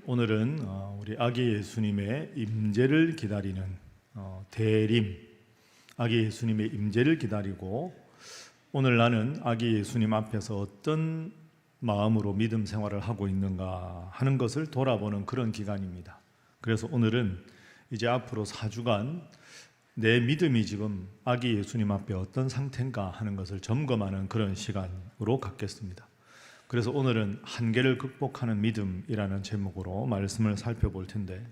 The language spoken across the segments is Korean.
오늘은 우리 아기 예수님의 임재를 기다리는 대림, 아기 예수님의 임재를 기다리고 오늘 나는 아기 예수님 앞에서 어떤 마음으로 믿음 생활을 하고 있는가 하는 것을 돌아보는 그런 기간입니다. 그래서 오늘은 이제 앞으로 4주간 내 믿음이 지금 아기 예수님 앞에 어떤 상태인가 하는 것을 점검하는 그런 시간으로 갖겠습니다. 그래서 오늘은 한계를 극복하는 믿음이라는 제목으로 말씀을 살펴볼 텐데,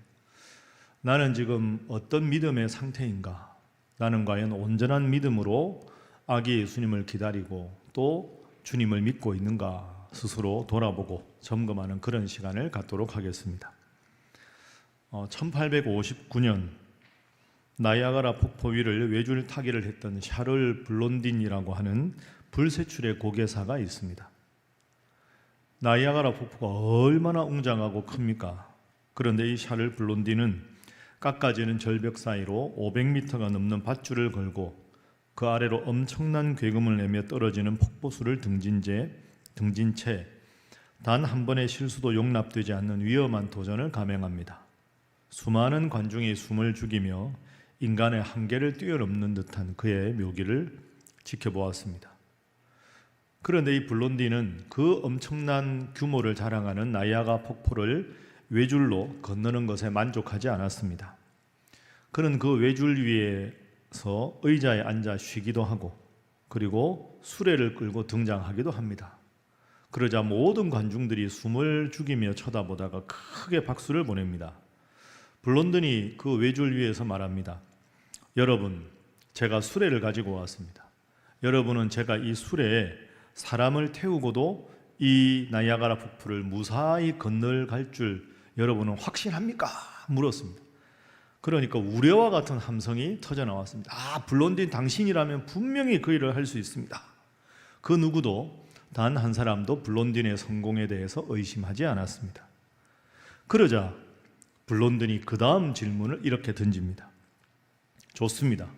나는 지금 어떤 믿음의 상태인가? 나는 과연 온전한 믿음으로 아기 예수님을 기다리고 또 주님을 믿고 있는가? 스스로 돌아보고 점검하는 그런 시간을 갖도록 하겠습니다. 1859년 나이아가라 폭포 위를 외줄 타기를 했던 샤를 블론딘이라고 하는 불세출의 고개사가 있습니다. 나이아가라 폭포가 얼마나 웅장하고 큽니까? 그런데 이 샤를 블론딘은 깎아지는 절벽 사이로 500m가 넘는 밧줄을 걸고 그 아래로 엄청난 괴금을 내며 떨어지는 폭포수를 등진 채 단 한 번의 실수도 용납되지 않는 위험한 도전을 감행합니다. 수많은 관중이 숨을 죽이며 인간의 한계를 뛰어넘는 듯한 그의 묘기를 지켜보았습니다. 그런데 이 블론딘은 그 엄청난 규모를 자랑하는 나이아가라 폭포를 외줄로 건너는 것에 만족하지 않았습니다. 그는 그 외줄 위에서 의자에 앉아 쉬기도 하고 그리고 수레를 끌고 등장하기도 합니다. 그러자 모든 관중들이 숨을 죽이며 쳐다보다가 크게 박수를 보냅니다. 블론딘이 그 외줄 위에서 말합니다. 여러분, 제가 수레를 가지고 왔습니다. 여러분은 제가 이 수레에 사람을 태우고도 이 나이아가라 폭포를 무사히 건너갈 줄 여러분은 확신합니까? 물었습니다. 그러니까 우레와 같은 함성이 터져 나왔습니다. 블론딘 당신이라면 분명히 그 일을 할 수 있습니다. 그 누구도 단 한 사람도 블론딘의 성공에 대해서 의심하지 않았습니다. 그러자 블론딘이 그 다음 질문을 이렇게 던집니다. 좋습니다.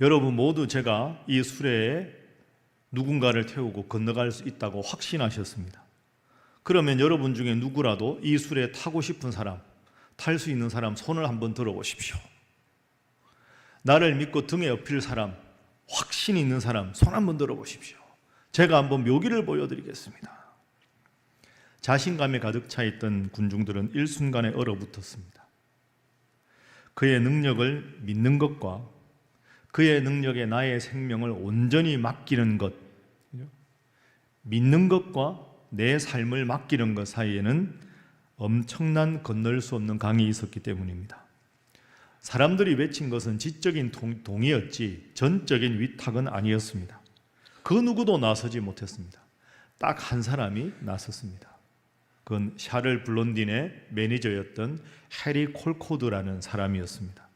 여러분 모두 제가 이 수레에 누군가를 태우고 건너갈 수 있다고 확신하셨습니다. 그러면 여러분 중에 누구라도 이 수레에 타고 싶은 사람, 탈 수 있는 사람 손을 한번 들어보십시오. 나를 믿고 등에 업힐 사람, 확신 있는 사람 손 한번 들어보십시오. 제가 한번 묘기를 보여드리겠습니다. 자신감에 가득 차 있던 군중들은 일순간에 얼어붙었습니다. 그의 능력을 믿는 것과 그의 능력에 나의 생명을 온전히 맡기는 것, 믿는 것과 내 삶을 맡기는 것 사이에는 엄청난 건널 수 없는 강이 있었기 때문입니다. 사람들이 외친 것은 지적인 동의였지 전적인 위탁은 아니었습니다. 그 누구도 나서지 못했습니다. 딱 한 사람이 나섰습니다. 그건 샤를 블론딘의 매니저였던 해리 콜코드라는 사람이었습니다.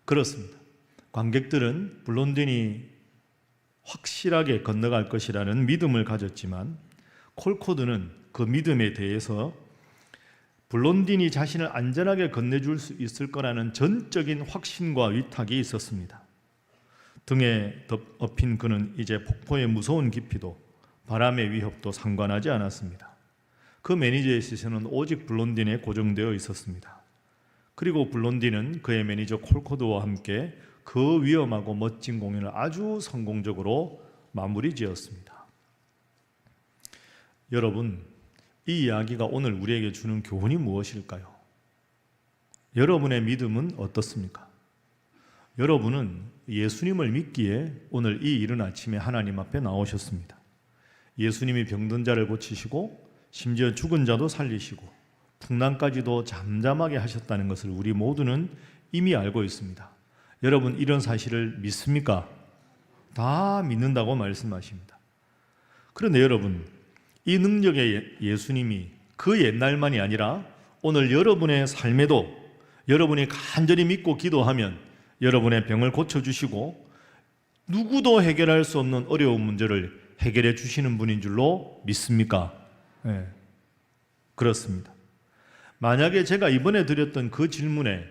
그렇습니다. 관객들은 블론딘이 확실하게 건너갈 것이라는 믿음을 가졌지만 콜코드는 그 믿음에 대해서 블론딘이 자신을 안전하게 건네줄 수 있을 거라는 전적인 확신과 위탁이 있었습니다. 등에 엎인 그는 이제 폭포의 무서운 깊이도 바람의 위협도 상관하지 않았습니다. 그 매니저의 시선은 오직 블론딘에 고정되어 있었습니다. 그리고 블론딘은 그의 매니저 콜코드와 함께 그 위험하고 멋진 공연을 아주 성공적으로 마무리 지었습니다. 여러분, 이 이야기가 오늘 우리에게 주는 교훈이 무엇일까요? 여러분의 믿음은 어떻습니까? 여러분은 예수님을 믿기에 오늘 이 이른 아침에 하나님 앞에 나오셨습니다. 예수님이 병든 자를 고치시고 심지어 죽은 자도 살리시고 풍랑까지도 잠잠하게 하셨다는 것을 우리 모두는 이미 알고 있습니다. 여러분 이런 사실을 믿습니까? 다 믿는다고 말씀하십니다. 그런데 여러분, 이 능력의 예수님이 그 옛날만이 아니라 오늘 여러분의 삶에도 여러분이 간절히 믿고 기도하면 여러분의 병을 고쳐주시고 누구도 해결할 수 없는 어려운 문제를 해결해 주시는 분인 줄로 믿습니까? 네, 그렇습니다. 만약에 제가 이번에 드렸던 그 질문에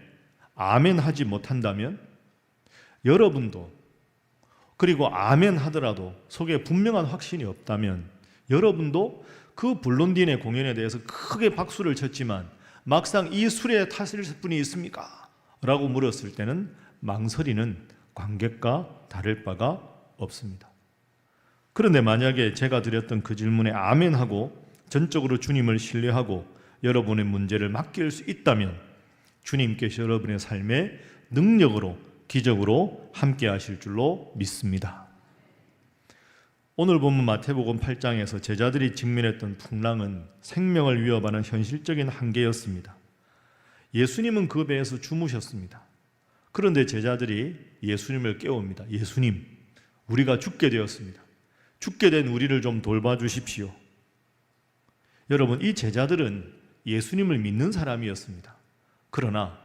아멘 하지 못한다면 여러분도, 그리고 아멘 하더라도 속에 분명한 확신이 없다면 여러분도 그 블론딘의 공연에 대해서 크게 박수를 쳤지만 막상 이 술에 타실 분이 있습니까? 라고 물었을 때는 망설이는 관객과 다를 바가 없습니다. 그런데 만약에 제가 드렸던 그 질문에 아멘하고 전적으로 주님을 신뢰하고 여러분의 문제를 맡길 수 있다면 주님께서 여러분의 삶에 능력으로 기적으로 함께 하실 줄로 믿습니다. 오늘 본문 마태복음 8장에서 제자들이 직면했던 풍랑은 생명을 위협하는 현실적인 한계였습니다. 예수님은 그 배에서 주무셨습니다. 그런데 제자들이 예수님을 깨웁니다. 예수님, 우리가 죽게 되었습니다. 죽게 된 우리를 좀 돌봐주십시오. 여러분, 이 제자들은 예수님을 믿는 사람이었습니다. 그러나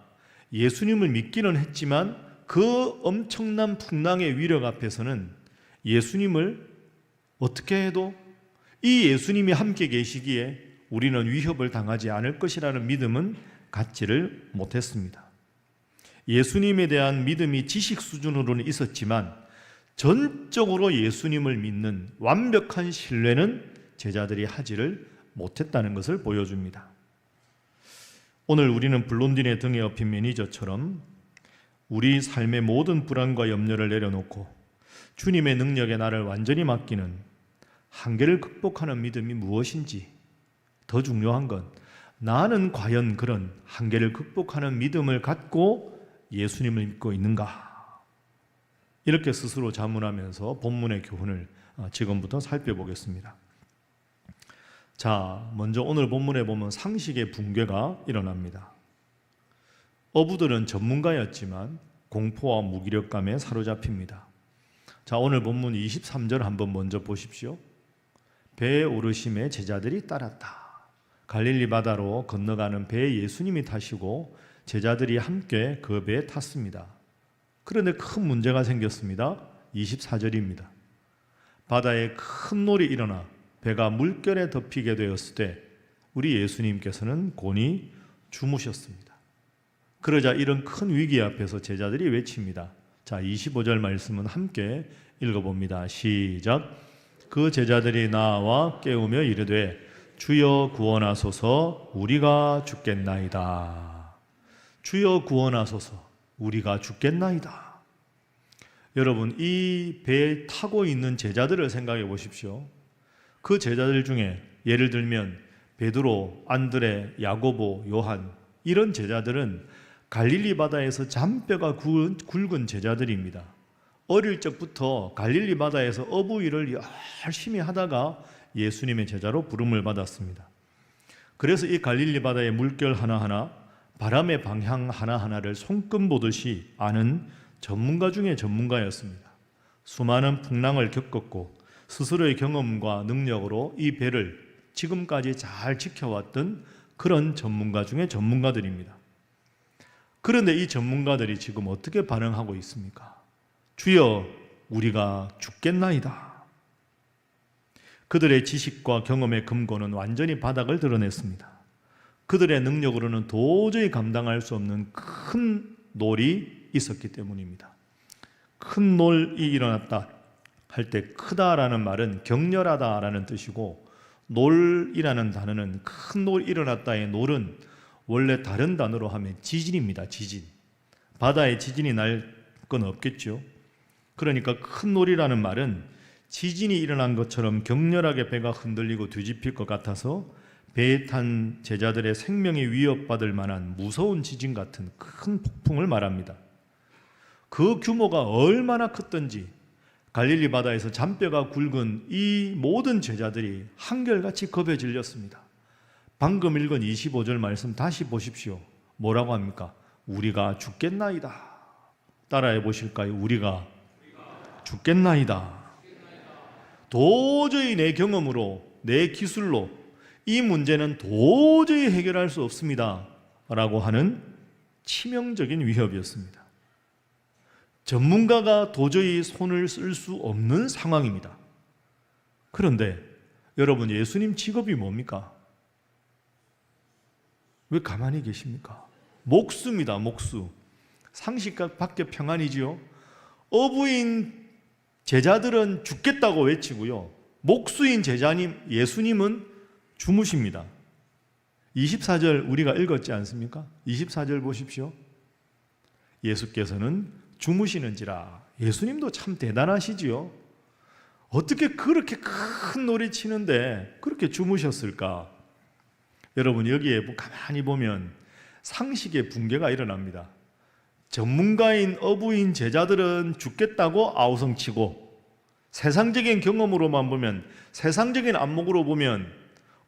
예수님을 믿기는 했지만 그 엄청난 풍랑의 위력 앞에서는 예수님을 어떻게 해도 이 예수님이 함께 계시기에 우리는 위협을 당하지 않을 것이라는 믿음은 갖지를 못했습니다. 예수님에 대한 믿음이 지식 수준으로는 있었지만 전적으로 예수님을 믿는 완벽한 신뢰는 제자들이 하지를 못했다는 것을 보여줍니다. 오늘 우리는 블론딘의 등에 업힌 매니저처럼 우리 삶의 모든 불안과 염려를 내려놓고 주님의 능력에 나를 완전히 맡기는 한계를 극복하는 믿음이 무엇인지, 더 중요한 건 나는 과연 그런 한계를 극복하는 믿음을 갖고 예수님을 믿고 있는가? 이렇게 스스로 자문하면서 본문의 교훈을 지금부터 살펴보겠습니다. 자, 먼저 오늘 본문에 보면 상식의 붕괴가 일어납니다. 어부들은 전문가였지만 공포와 무기력감에 사로잡힙니다. 자, 오늘 본문 23절 한번 먼저 보십시오. 배에 오르심에 제자들이 따랐다. 갈릴리 바다로 건너가는 배에 예수님이 타시고 제자들이 함께 그 배에 탔습니다. 그런데 큰 문제가 생겼습니다. 24절입니다. 바다에 큰 놀이 일어나 배가 물결에 덮이게 되었을 때 우리 예수님께서는 곤히 주무셨습니다. 그러자 이런 큰 위기 앞에서 제자들이 외칩니다. 자, 25절 말씀은 함께 읽어봅니다. 시작. 그 제자들이 나와 깨우며 이르되 주여 구원하소서 우리가 죽겠나이다. 주여 구원하소서 우리가 죽겠나이다. 여러분, 이 배에 타고 있는 제자들을 생각해 보십시오. 그 제자들 중에 예를 들면 베드로, 안드레, 야고보, 요한, 이런 제자들은 갈릴리 바다에서 잔뼈가 굵은 제자들입니다. 어릴 적부터 갈릴리 바다에서 어부 일을 열심히 하다가 예수님의 제자로 부름을 받았습니다. 그래서 이 갈릴리 바다의 물결 하나하나, 바람의 방향 하나하나를 손금 보듯이 아는 전문가 중에 전문가였습니다. 수많은 풍랑을 겪었고 스스로의 경험과 능력으로 이 배를 지금까지 잘 지켜왔던 그런 전문가 중에 전문가들입니다. 그런데 이 전문가들이 지금 어떻게 반응하고 있습니까? 주여 우리가 죽겠나이다. 그들의 지식과 경험의 금고는 완전히 바닥을 드러냈습니다. 그들의 능력으로는 도저히 감당할 수 없는 큰 놀이 있었기 때문입니다. 큰 놀이 일어났다 할 때 크다라는 말은 격렬하다라는 뜻이고, 놀이라는 단어는 큰 놀이 일어났다의 놀은 원래 다른 단어로 하면 지진입니다. 지진. 바다에 지진이 날 건 없겠죠. 그러니까 큰 놀이라는 말은 지진이 일어난 것처럼 격렬하게 배가 흔들리고 뒤집힐 것 같아서 배에 탄 제자들의 생명이 위협받을 만한 무서운 지진 같은 큰 폭풍을 말합니다. 그 규모가 얼마나 컸던지 갈릴리 바다에서 잔뼈가 굵은 이 모든 제자들이 한결같이 겁에 질렸습니다. 방금 읽은 25절 말씀 다시 보십시오. 뭐라고 합니까? 우리가 죽겠나이다. 따라해 보실까요? 우리가 죽겠나이다. 도저히 내 경험으로, 내 기술로 이 문제는 도저히 해결할 수 없습니다 라고 하는 치명적인 위협이었습니다. 전문가가 도저히 손을 쓸 수 없는 상황입니다. 그런데 여러분, 예수님 직업이 뭡니까? 왜 가만히 계십니까? 목수입니다. 목수. 상식과 밖에 평안이지요. 어부인 제자들은 죽겠다고 외치고요, 목수인 제자님 예수님은 주무십니다. 24절 우리가 읽었지 않습니까? 24절 보십시오. 예수께서는 주무시는지라. 예수님도 참 대단하시지요. 어떻게 그렇게 큰 노래 치는데 그렇게 주무셨을까? 여러분, 여기에 가만히 보면 상식의 붕괴가 일어납니다. 전문가인 어부인 제자들은 죽겠다고 아우성치고, 세상적인 경험으로만 보면, 세상적인 안목으로 보면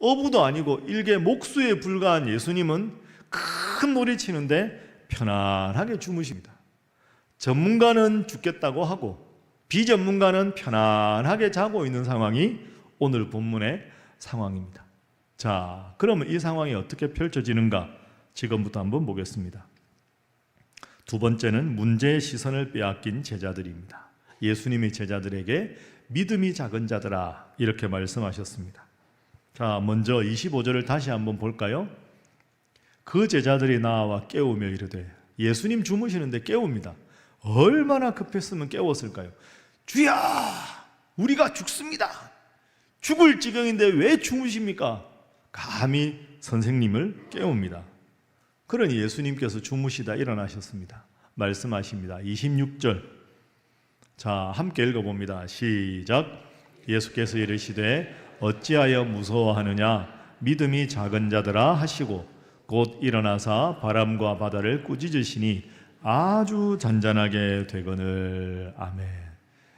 어부도 아니고 일개 목수에 불과한 예수님은 큰 노래 치는데 편안하게 주무십니다. 전문가는 죽겠다고 하고 비전문가는 편안하게 자고 있는 상황이 오늘 본문의 상황입니다. 자, 그러면 이 상황이 어떻게 펼쳐지는가 지금부터 한번 보겠습니다. 두 번째는 문제의 시선을 빼앗긴 제자들입니다. 예수님이 제자들에게 믿음이 작은 자들아 이렇게 말씀하셨습니다. 자, 먼저 25절을 다시 한번 볼까요? 그 제자들이 나와 깨우며 이르되, 예수님 주무시는데 깨웁니다. 얼마나 급했으면 깨웠을까요? 주야, 우리가 죽습니다. 죽을 지경인데 왜 주무십니까? 감히 선생님을 깨웁니다. 그러니 예수님께서 주무시다 일어나셨습니다. 말씀하십니다. 26절. 자, 함께 읽어봅니다. 시작. 예수께서 이르시되 어찌하여 무서워하느냐? 믿음이 작은 자들아 하시고 곧 일어나사 바람과 바다를 꾸짖으시니 아주 잔잔하게 되거늘. 아멘.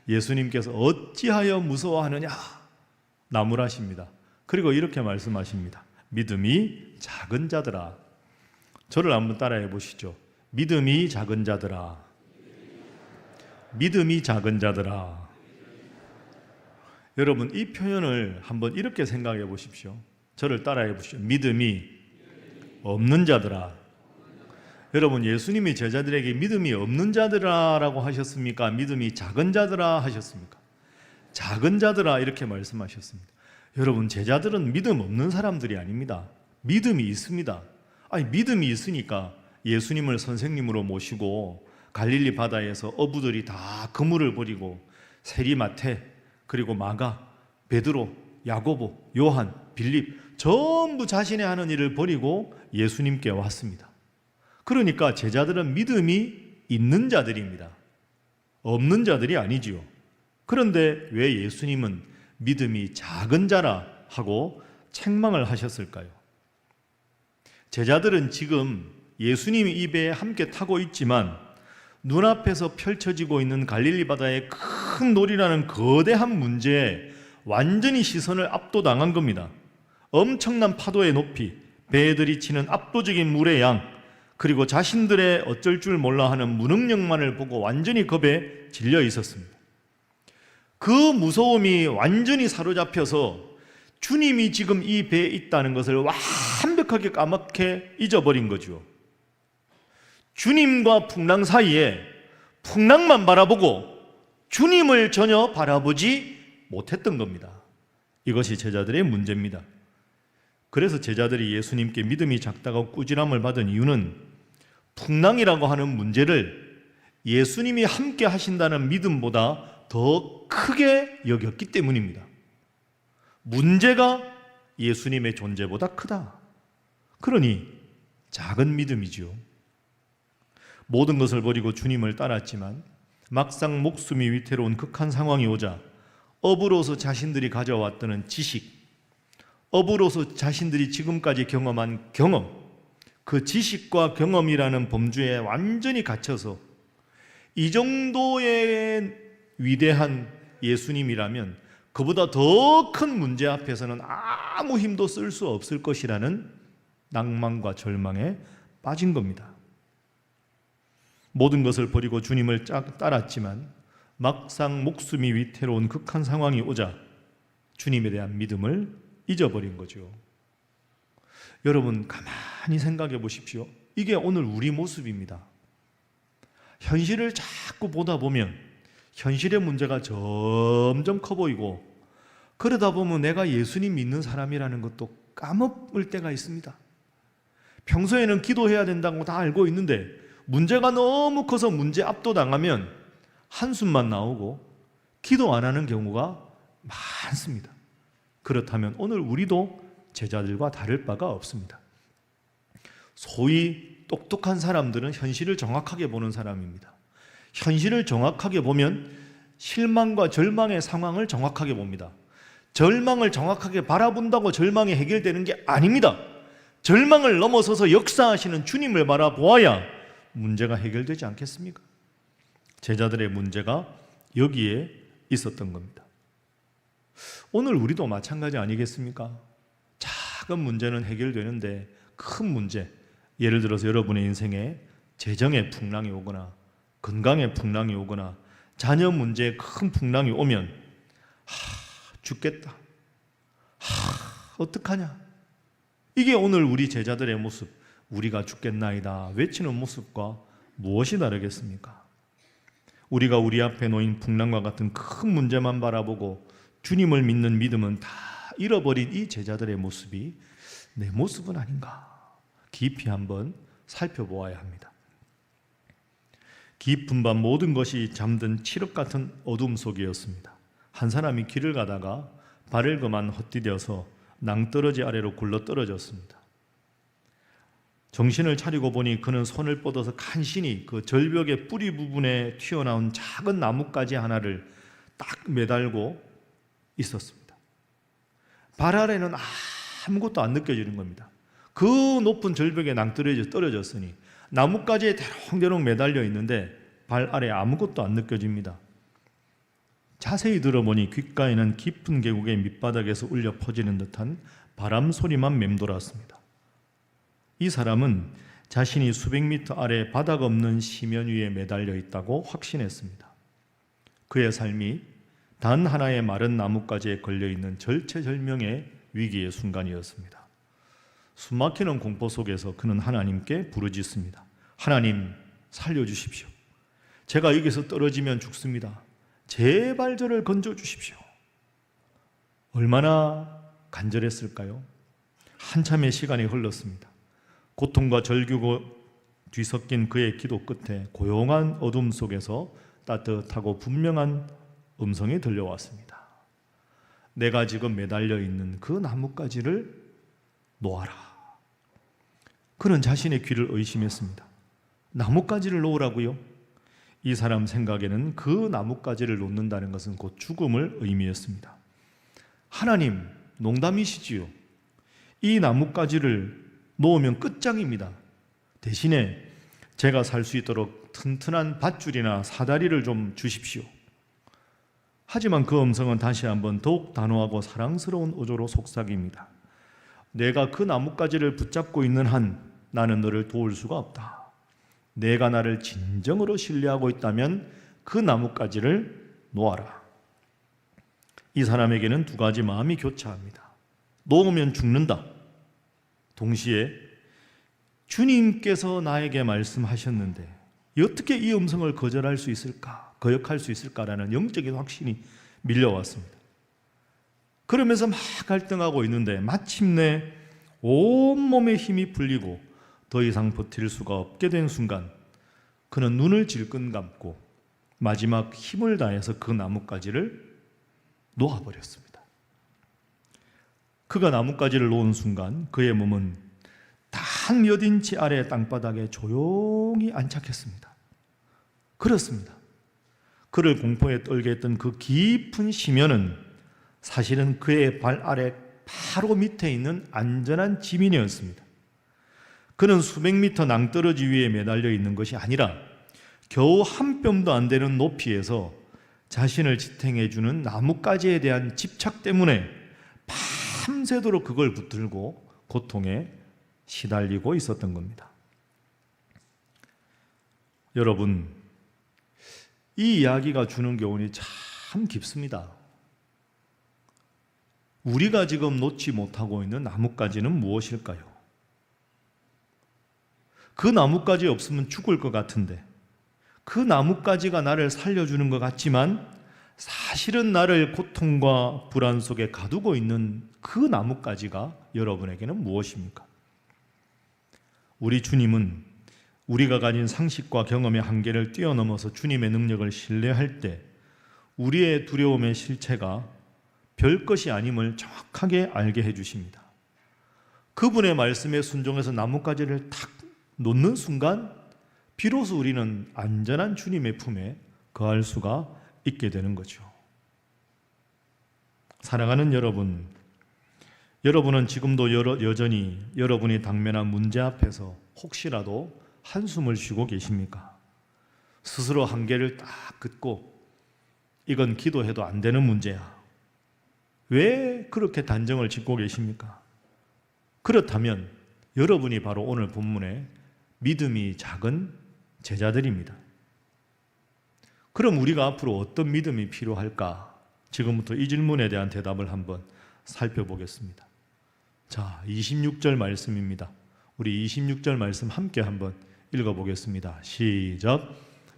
예수님께서 어찌하여 무서워하느냐? 나무라십니다. 그리고 이렇게 말씀하십니다. 믿음이 작은 자들아. 저를 한번 따라해 보시죠. 믿음이 작은 자들아. 믿음이 작은 자들아. 여러분, 이 표현을 한번 이렇게 생각해 보십시오. 저를 따라해 보십시오. 믿음이 없는 자들아. 여러분, 예수님이 제자들에게 믿음이 없는 자들아라고 하셨습니까? 믿음이 작은 자들아 하셨습니까? 작은 자들아 이렇게 말씀하셨습니다. 여러분, 제자들은 믿음 없는 사람들이 아닙니다. 믿음이 있습니다. 아니, 믿음이 있으니까 예수님을 선생님으로 모시고 갈릴리 바다에서 어부들이 다 그물을 버리고 세리마테, 그리고 마가, 베드로, 야고보, 요한, 빌립 전부 자신의 하는 일을 버리고 예수님께 왔습니다. 그러니까 제자들은 믿음이 있는 자들입니다. 없는 자들이 아니지요. 그런데 왜 예수님은 믿음이 작은 자라 하고 책망을 하셨을까요? 제자들은 지금 예수님 이 배에 함께 타고 있지만 눈앞에서 펼쳐지고 있는 갈릴리 바다의 큰 놀이라는 거대한 문제에 완전히 시선을 압도당한 겁니다. 엄청난 파도의 높이, 배에 들이치는 압도적인 물의 양, 그리고 자신들의 어쩔 줄 몰라 하는 무능력만을 보고 완전히 겁에 질려 있었습니다. 그 무서움이 완전히 사로잡혀서 주님이 지금 이 배에 있다는 것을 완벽하게 까맣게 잊어버린 거죠. 주님과 풍랑 사이에 풍랑만 바라보고 주님을 전혀 바라보지 못했던 겁니다. 이것이 제자들의 문제입니다. 그래서 제자들이 예수님께 믿음이 작다고 꾸지람을 받은 이유는 풍랑이라고 하는 문제를 예수님이 함께 하신다는 믿음보다 더 크게 여겼기 때문입니다. 문제가 예수님의 존재보다 크다. 그러니 작은 믿음이죠. 모든 것을 버리고 주님을 따랐지만 막상 목숨이 위태로운 극한 상황이 오자 업으로서 자신들이 가져왔던 지식, 업으로서 자신들이 지금까지 경험한 경험, 그 지식과 경험이라는 범주에 완전히 갇혀서 이 정도의 위대한 예수님이라면 그보다 더 큰 문제 앞에서는 아무 힘도 쓸 수 없을 것이라는 낭만과 절망에 빠진 겁니다. 모든 것을 버리고 주님을 따랐지만 막상 목숨이 위태로운 극한 상황이 오자 주님에 대한 믿음을 잊어버린 거죠. 여러분, 가만히 생각해 보십시오. 이게 오늘 우리 모습입니다. 현실을 자꾸 보다 보면 현실의 문제가 점점 커 보이고, 그러다 보면 내가 예수님 믿는 사람이라는 것도 까먹을 때가 있습니다. 평소에는 기도해야 된다고 다 알고 있는데 문제가 너무 커서 문제 압도당하면 한숨만 나오고 기도 안 하는 경우가 많습니다. 그렇다면 오늘 우리도 제자들과 다를 바가 없습니다. 소위 똑똑한 사람들은 현실을 정확하게 보는 사람입니다. 현실을 정확하게 보면 실망과 절망의 상황을 정확하게 봅니다. 절망을 정확하게 바라본다고 절망이 해결되는 게 아닙니다. 절망을 넘어서서 역사하시는 주님을 바라보아야 문제가 해결되지 않겠습니까? 제자들의 문제가 여기에 있었던 겁니다. 오늘 우리도 마찬가지 아니겠습니까? 작은 문제는 해결되는데 큰 문제, 예를 들어서 여러분의 인생에 재정의 풍랑이 오거나 건강의 풍랑이 오거나 자녀 문제에 큰 풍랑이 오면 죽겠다, 어떡하냐, 이게 오늘 우리 제자들의 모습, 우리가 죽겠나이다 외치는 모습과 무엇이 다르겠습니까? 우리가 우리 앞에 놓인 풍랑과 같은 큰 문제만 바라보고 주님을 믿는 믿음은 다 잃어버린 이 제자들의 모습이 내 모습은 아닌가 깊이 한번 살펴보아야 합니다. 깊은 밤 모든 것이 잠든 칠흑 같은 어둠 속이었습니다. 한 사람이 길을 가다가 발을 그만 헛디뎌서 낭떠러지 아래로 굴러 떨어졌습니다. 정신을 차리고 보니 그는 손을 뻗어서 간신히 그 절벽의 뿌리 부분에 튀어나온 작은 나뭇가지 하나를 딱 매달고 있었습니다. 발 아래는 아무것도 안 느껴지는 겁니다. 그 높은 절벽에 낭떠러지 떨어졌으니 나뭇가지에 대롱대롱 매달려 있는데 발 아래 아무것도 안 느껴집니다. 자세히 들어보니 귓가에는 깊은 계곡의 밑바닥에서 울려 퍼지는 듯한 바람 소리만 맴돌았습니다. 이 사람은 자신이 수백 미터 아래 바닥 없는 시면 위에 매달려 있다고 확신했습니다. 그의 삶이 단 하나의 마른 나뭇가지에 걸려있는 절체절명의 위기의 순간이었습니다. 숨막히는 공포 속에서 그는 하나님께 부르짖습니다. 하나님, 살려주십시오. 제가 여기서 떨어지면 죽습니다. 제발 저를 건져주십시오. 얼마나 간절했을까요? 한참의 시간이 흘렀습니다. 고통과 절규가 뒤섞인 그의 기도 끝에 고요한 어둠 속에서 따뜻하고 분명한 음성이 들려왔습니다. 내가 지금 매달려 있는 그 나뭇가지를 놓아라. 그는 자신의 귀를 의심했습니다. 나뭇가지를 놓으라고요? 이 사람 생각에는 그 나뭇가지를 놓는다는 것은 곧 죽음을 의미했습니다. 하나님, 농담이시지요? 이 나뭇가지를 놓으면 끝장입니다. 대신에 제가 살 수 있도록 튼튼한 밧줄이나 사다리를 좀 주십시오. 하지만 그 음성은 다시 한번 더욱 단호하고 사랑스러운 어조로 속삭입니다. 내가 그 나뭇가지를 붙잡고 있는 한 나는 너를 도울 수가 없다. 내가 나를 진정으로 신뢰하고 있다면 그 나뭇가지를 놓아라. 이 사람에게는 두 가지 마음이 교차합니다. 놓으면 죽는다. 동시에 주님께서 나에게 말씀하셨는데 어떻게 이 음성을 거절할 수 있을까? 거역할 수 있을까라는 영적인 확신이 밀려왔습니다. 그러면서 막 갈등하고 있는데 마침내 온몸에 힘이 풀리고 더 이상 버틸 수가 없게 된 순간 그는 눈을 질끈 감고 마지막 힘을 다해서 그 나뭇가지를 놓아버렸습니다. 그가 나뭇가지를 놓은 순간 그의 몸은 단 몇 인치 아래 땅바닥에 조용히 안착했습니다. 그렇습니다. 그를 공포에 떨게 했던 그 깊은 심연은 사실은 그의 발 아래 바로 밑에 있는 안전한 지민이었습니다. 그는 수백 미터 낭떠러지 위에 매달려 있는 것이 아니라 겨우 한 뼘도 안 되는 높이에서 자신을 지탱해주는 나뭇가지에 대한 집착 때문에 밤새도록 그걸 붙들고 고통에 시달리고 있었던 겁니다. 여러분, 이 이야기가 주는 교훈이 참 깊습니다. 우리가 지금 놓지 못하고 있는 나뭇가지는 무엇일까요? 그 나뭇가지 없으면 죽을 것 같은데 그 나뭇가지가 나를 살려주는 것 같지만 사실은 나를 고통과 불안 속에 가두고 있는 그 나뭇가지가 여러분에게는 무엇입니까? 우리 주님은 우리가 가진 상식과 경험의 한계를 뛰어넘어서 주님의 능력을 신뢰할 때 우리의 두려움의 실체가 별것이 아님을 정확하게 알게 해주십니다. 그분의 말씀에 순종해서 나뭇가지를 탁 놓는 순간 비로소 우리는 안전한 주님의 품에 거할 수가 있게 되는 거죠. 사랑하는 여러분, 여러분은 지금도 여전히 여러분이 당면한 문제 앞에서 혹시라도 한숨을 쉬고 계십니까? 스스로 한계를 딱 긋고 이건 기도해도 안 되는 문제야. 왜 그렇게 단정을 짓고 계십니까? 그렇다면 여러분이 바로 오늘 본문의 믿음이 작은 제자들입니다. 그럼 우리가 앞으로 어떤 믿음이 필요할까? 지금부터 이 질문에 대한 대답을 한번 살펴보겠습니다. 자, 26절 말씀입니다. 우리 26절 말씀 함께 한번 읽어보겠습니다. 시작.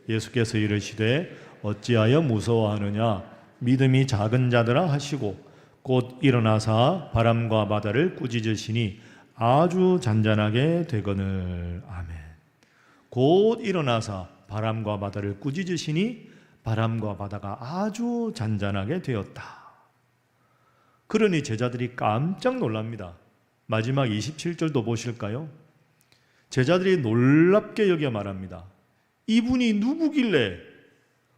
예수께서 이르시되 어찌하여 무서워하느냐? 믿음이 작은 자들아 하시고 곧 일어나사 바람과 바다를 꾸짖으시니 아주 잔잔하게 되거늘. 아멘. 곧 일어나사 바람과 바다를 꾸짖으시니 바람과 바다가 아주 잔잔하게 되었다. 그러니 제자들이 깜짝 놀랍니다. 마지막 27절도 보실까요? 제자들이 놀랍게 여겨 말합니다. 이분이 누구길래,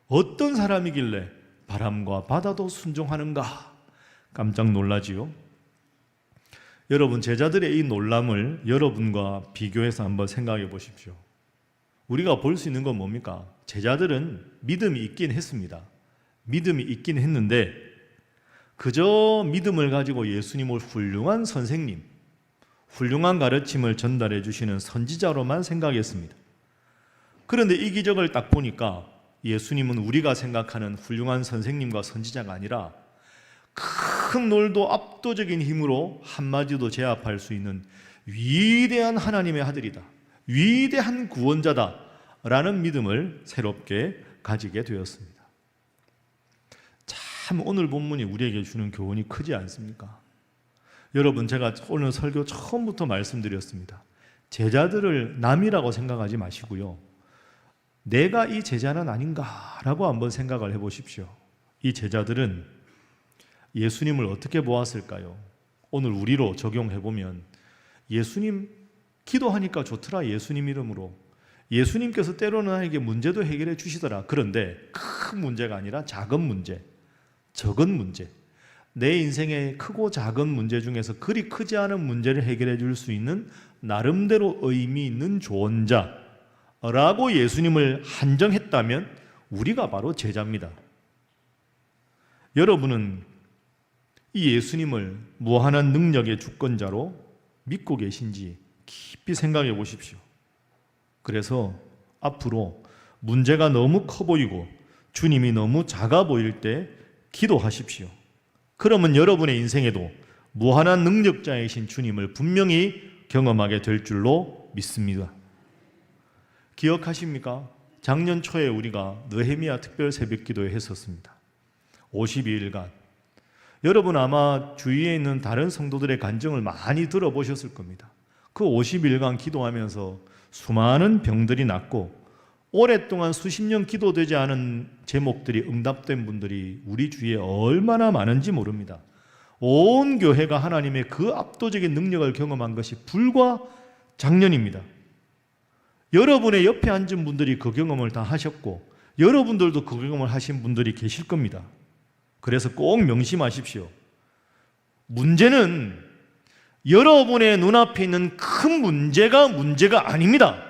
어떤 사람이길래 바람과 바다도 순종하는가? 깜짝 놀라지요. 여러분, 제자들의 이 놀람을 여러분과 비교해서 한번 생각해 보십시오. 우리가 볼 수 있는 건 뭡니까? 제자들은 믿음이 있긴 했습니다. 믿음이 있긴 했는데 그저 믿음을 가지고 예수님을 훌륭한 선생님, 훌륭한 가르침을 전달해 주시는 선지자로만 생각했습니다. 그런데 이 기적을 딱 보니까 예수님은 우리가 생각하는 훌륭한 선생님과 선지자가 아니라 큰 놀도 압도적인 힘으로 한마디도 제압할 수 있는 위대한 하나님의 아들이다, 위대한 구원자다 라는 믿음을 새롭게 가지게 되었습니다. 참 오늘 본문이 우리에게 주는 교훈이 크지 않습니까? 여러분, 제가 오늘 설교 처음부터 말씀드렸습니다. 제자들을 남이라고 생각하지 마시고요, 내가 이 제자는 아닌가라고 한번 생각을 해보십시오. 이 제자들은 예수님을 어떻게 보았을까요? 오늘 우리로 적용해보면 예수님 기도하니까 좋더라, 예수님 이름으로. 예수님께서 때로는 나에게 문제도 해결해 주시더라. 그런데 큰 문제가 아니라 작은 문제, 적은 문제, 내 인생의 크고 작은 문제 중에서 그리 크지 않은 문제를 해결해 줄 수 있는 나름대로 의미 있는 조언자라고 예수님을 한정했다면 우리가 바로 제자입니다. 여러분은 이 예수님을 무한한 능력의 주권자로 믿고 계신지 깊이 생각해 보십시오. 그래서 앞으로 문제가 너무 커 보이고 주님이 너무 작아 보일 때 기도하십시오. 그러면 여러분의 인생에도 무한한 능력자이신 주님을 분명히 경험하게 될 줄로 믿습니다. 기억하십니까? 작년 초에 우리가 느헤미야 특별 새벽기도회 했었습니다. 52일간. 여러분 아마 주위에 있는 다른 성도들의 간증을 많이 들어보셨을 겁니다. 그 50일간 기도하면서 수많은 병들이 낫고 오랫동안 수십 년 기도되지 않은 제목들이 응답된 분들이 우리 주위에 얼마나 많은지 모릅니다. 온 교회가 하나님의 그 압도적인 능력을 경험한 것이 불과 작년입니다. 여러분의 옆에 앉은 분들이 그 경험을 다 하셨고 여러분들도 그 경험을 하신 분들이 계실 겁니다. 그래서 꼭 명심하십시오. 문제는 여러분의 눈앞에 있는 큰 문제가 아닙니다.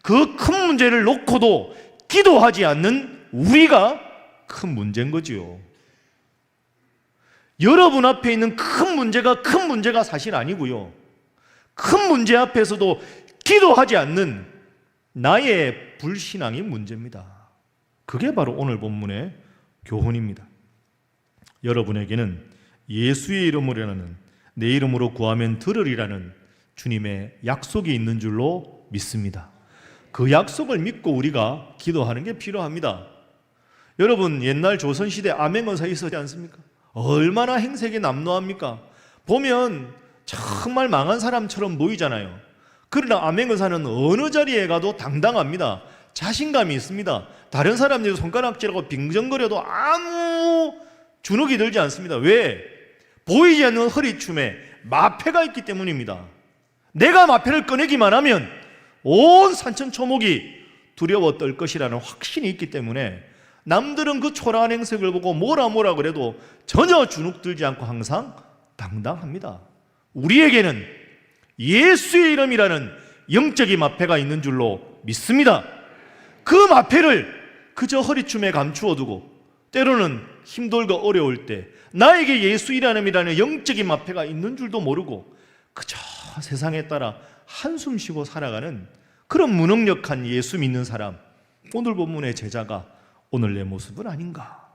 그 큰 문제를 놓고도 기도하지 않는 우리가 큰 문제인 거지요. 여러분 앞에 있는 큰 문제가 사실 아니고요, 큰 문제 앞에서도 기도하지 않는 나의 불신앙이 문제입니다. 그게 바로 오늘 본문의 교훈입니다. 여러분에게는 예수의 이름으로라는, 내 이름으로 구하면 들으리라는 주님의 약속이 있는 줄로 믿습니다. 그 약속을 믿고 우리가 기도하는 게 필요합니다. 여러분, 옛날 조선시대 암행어사 있었지 않습니까? 얼마나 행색이 남루합니까? 보면 정말 망한 사람처럼 보이잖아요. 그러나 암행어사는 어느 자리에 가도 당당합니다. 자신감이 있습니다. 다른 사람들이 손가락질하고 빙정거려도 아무 주눅이 들지 않습니다. 왜? 보이지 않는 허리춤에 마패가 있기 때문입니다. 내가 마패를 꺼내기만 하면 온 산천초목이 두려워 떨 것이라는 확신이 있기 때문에 남들은 그 초라한 행색을 보고 뭐라 그래도 전혀 주눅들지 않고 항상 당당합니다. 우리에게는 예수의 이름이라는 영적인 마패가 있는 줄로 믿습니다. 그 마패를 그저 허리춤에 감추어 두고 때로는 힘들고 어려울 때 나에게 예수 이름이라는 영적인 마패가 있는 줄도 모르고 그저 세상에 따라 한숨 쉬고 살아가는 그런 무능력한 예수 믿는 사람, 오늘 본문의 제자가 오늘 내 모습은 아닌가?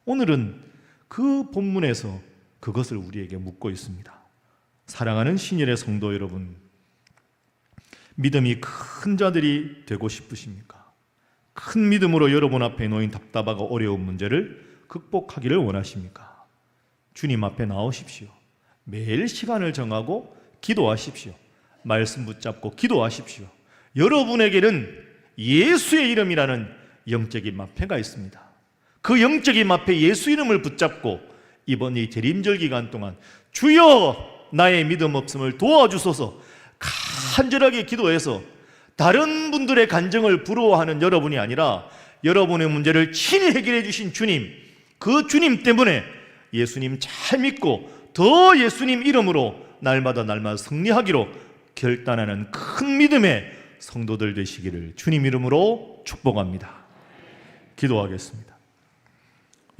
오늘은 그 본문에서 그것을 우리에게 묻고 있습니다. 사랑하는 신일의 성도 여러분, 믿음이 큰 자들이 되고 싶으십니까? 큰 믿음으로 여러분 앞에 놓인 답답하고 어려운 문제를 극복하기를 원하십니까? 주님 앞에 나오십시오. 매일 시간을 정하고 기도하십시오. 말씀 붙잡고 기도하십시오. 여러분에게는 예수의 이름이라는 영적인 마패가 있습니다. 그 영적인 마패 예수 이름을 붙잡고 이번 이 재림절 기간 동안 주여 나의 믿음 없음을 도와주소서 간절하게 기도해서 다른 분들의 간증을 부러워하는 여러분이 아니라 여러분의 문제를 친히 해결해 주신 주님, 그 주님 때문에 예수님 잘 믿고 더 예수님 이름으로 날마다 승리하기로 결단하는 큰 믿음의 성도들 되시기를 주님 이름으로 축복합니다. 기도하겠습니다.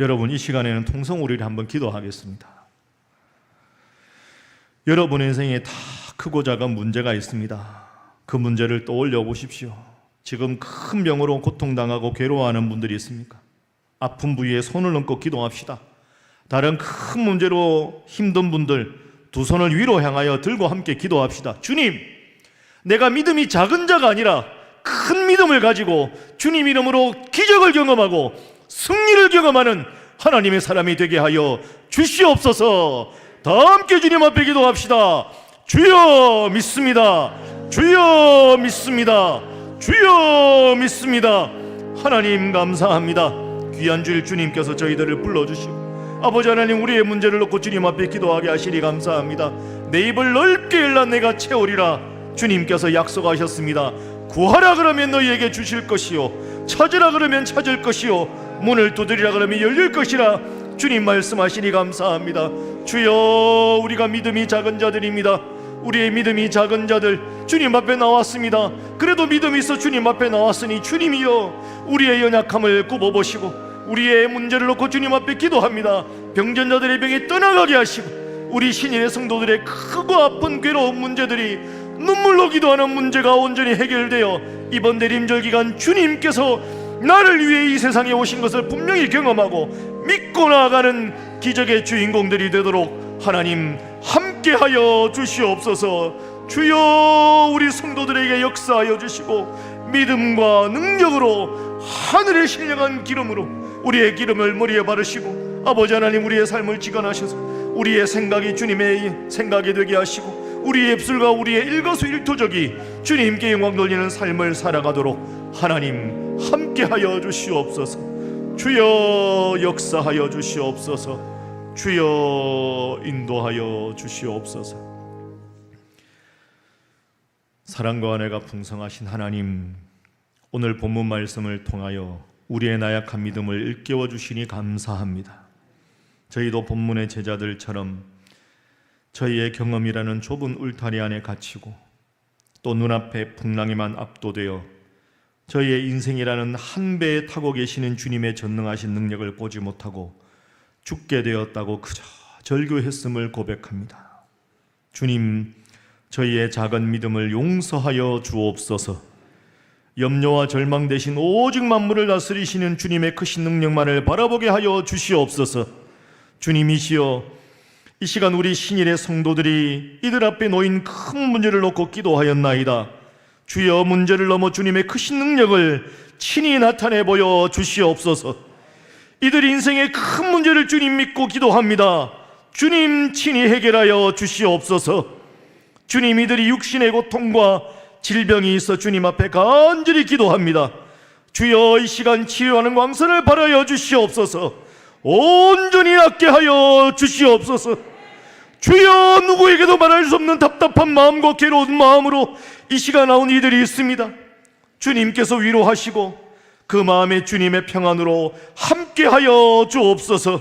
여러분, 이 시간에는 통성우리를 한번 기도하겠습니다. 여러분의 인생에 다 크고 작은 문제가 있습니다. 그 문제를 떠올려 보십시오. 지금 큰 병으로 고통당하고 괴로워하는 분들이 있습니까? 아픈 부위에 손을 얹고 기도합시다. 다른 큰 문제로 힘든 분들 두 손을 위로 향하여 들고 함께 기도합시다. 주님, 내가 믿음이 작은 자가 아니라 큰 믿음을 가지고 주님 이름으로 기적을 경험하고 승리를 경험하는 하나님의 사람이 되게 하여 주시옵소서. 다 함께 주님 앞에 기도합시다. 주여 믿습니다. 주여 믿습니다. 주여 믿습니다. 하나님 감사합니다. 귀한 주일 주님께서 저희들을 불러주시고 아버지 하나님, 우리의 문제를 놓고 주님 앞에 기도하게 하시니 감사합니다. 내 입을 넓게 열라 내가 채우리라 주님께서 약속하셨습니다. 구하라 그러면 너희에게 주실 것이요, 찾으라 그러면 찾을 것이요, 문을 두드리라 그러면 열릴 것이라 주님 말씀하시니 감사합니다. 주여, 우리가 믿음이 작은 자들입니다. 우리의 믿음이 작은 자들 주님 앞에 나왔습니다. 그래도 믿음이 있어 주님 앞에 나왔으니 주님이여, 우리의 연약함을 굽어보시고 우리의 문제를 놓고 주님 앞에 기도합니다. 병전자들의 병이 떠나가게 하시고 우리 신인의 성도들의 크고 아픈 괴로운 문제들이 눈물로 기도하는 문제가 온전히 해결되어 이번 내림절 기간 주님께서 나를 위해 이 세상에 오신 것을 분명히 경험하고 믿고 나아가는 기적의 주인공들이 되도록 하나님 함께하여 주시옵소서. 주여, 우리 성도들에게 역사하여 주시고 믿음과 능력으로 하늘의 신령한 기름으로 우리의 기름을 머리에 바르시고 아버지 하나님, 우리의 삶을 지간하셔서 우리의 생각이 주님의 생각이 되게 하시고 우리의 입술과 우리의 일거수일투족이 주님께 영광 돌리는 삶을 살아가도록 하나님 함께하여 주시옵소서. 주여, 역사하여 주시옵소서. 주여, 인도하여 주시옵소서. 사랑과 은혜가 풍성하신 하나님, 오늘 본문 말씀을 통하여 우리의 나약한 믿음을 일깨워 주시니 감사합니다. 저희도 본문의 제자들처럼 저희의 경험이라는 좁은 울타리 안에 갇히고 또 눈앞에 풍랑에만 압도되어 저희의 인생이라는 한 배에 타고 계시는 주님의 전능하신 능력을 보지 못하고 죽게 되었다고 그저 절규했음을 고백합니다. 주님, 저희의 작은 믿음을 용서하여 주옵소서. 염려와 절망 대신 오직 만물을 다스리시는 주님의 크신 능력만을 바라보게 하여 주시옵소서. 주님이시여, 이 시간 우리 신일의 성도들이 이들 앞에 놓인 큰 문제를 놓고 기도하였나이다. 주여, 문제를 넘어 주님의 크신 능력을 친히 나타내 보여 주시옵소서. 이들 인생의 큰 문제를 주님 믿고 기도합니다. 주님 친히 해결하여 주시옵소서. 주님, 이들이 육신의 고통과 질병이 있어 주님 앞에 간절히 기도합니다. 주여, 이 시간 치유하는 광선을 발하여 주시옵소서. 온전히 낫게 하여 주시옵소서. 주여, 누구에게도 말할 수 없는 답답한 마음과 괴로운 마음으로 이 시간 나온 이들이 있습니다. 주님께서 위로하시고 그 마음에 주님의 평안으로 함께하여 주옵소서.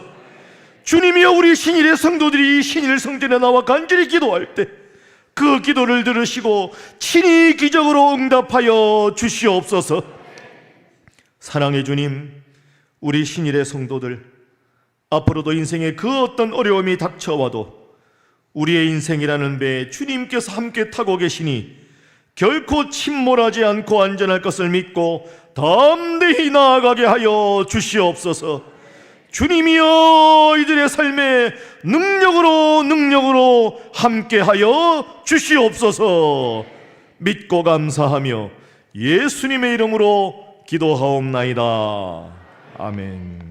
주님이여, 우리 신일의 성도들이 신일 성전에 나와 간절히 기도할 때 그 기도를 들으시고 친히 기적으로 응답하여 주시옵소서. 사랑의 주님, 우리 신일의 성도들, 앞으로도 인생에 그 어떤 어려움이 닥쳐와도 우리의 인생이라는 배에 주님께서 함께 타고 계시니 결코 침몰하지 않고 안전할 것을 믿고 담대히 나아가게 하여 주시옵소서. 주님이여, 이들의 삶에 능력으로 함께하여 주시옵소서. 믿고 감사하며 예수님의 이름으로 기도하옵나이다. 아멘.